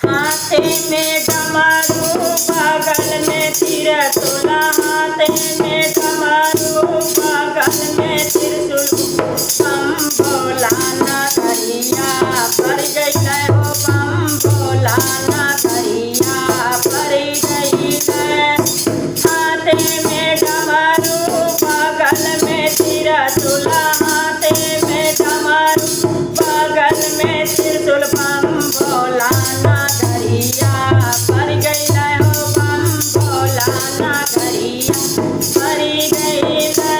हाथे में डमरू बगल में त्रिशूल, हाथे में डमरू बगल में त्रिशूल। बम भोला नगरिया पर गइले हो, बम भोला नगरिया पर गइले। हाथे में डमरू बगल में त्रिशूल, हाथे में डमरू बगल में त्रिशूल। बम भोला नगरिया पर गइले हो, बम भोला नगरिया पर गइले।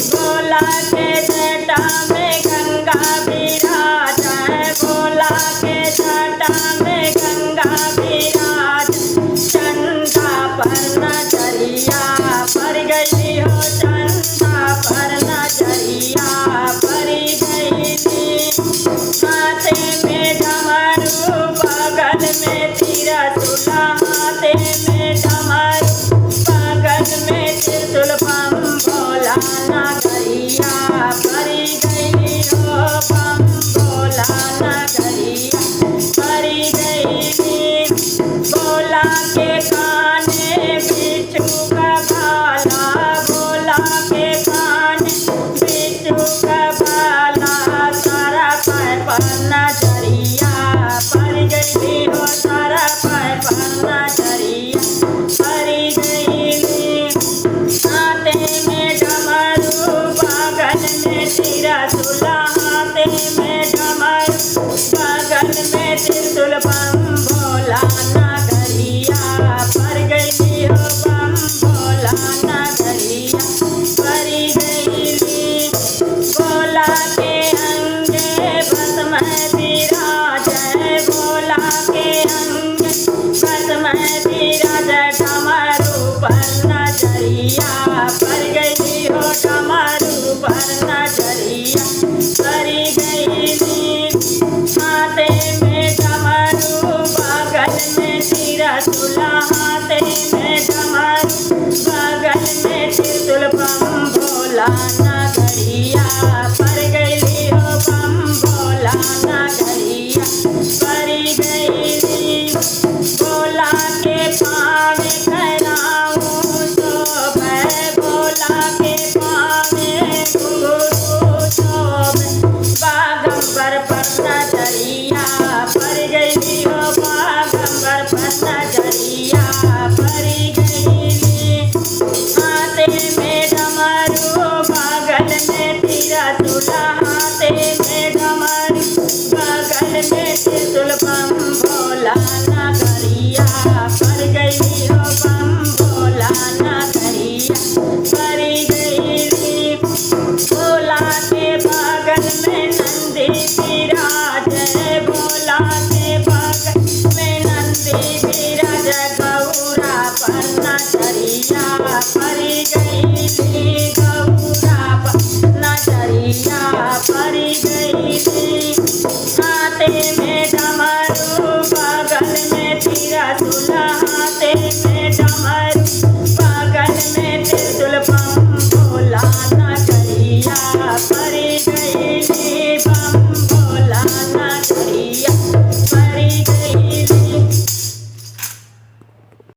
भोला के जटा में गंगा विराजे, भोला के जटा में गंगा विराजे। चंदा पर नजरिया पर गइली हो, चंदा पर नजरिया पर गइली। हाथे में डमरू बगल में त्रिशूल, हाथे में डमरू बगल में त्रिशूल। बम भोला नगरिया पर गइली हो, बम भोला नगरिया पर गइली। भोला के काने बिच्छू का भाला, भोला के काने बिच्छू का भाला। सारा पाए पर नजरिया पर गइली हो, सारा पाए पर नजरिया पर गइली। हाथे में डमरू बगल में त्रिशूल, हाथे में डमरू बगल में त्रिशूल। बम भोला नगरिया पर गइली हो, बम भोला नगरिया पर गइली। भोला के अंगे भस्म विराजे, भोला के अंगे भस्म विराजे। डमरू पर नजरिया पर गइली हो, डमरू पर नजरिया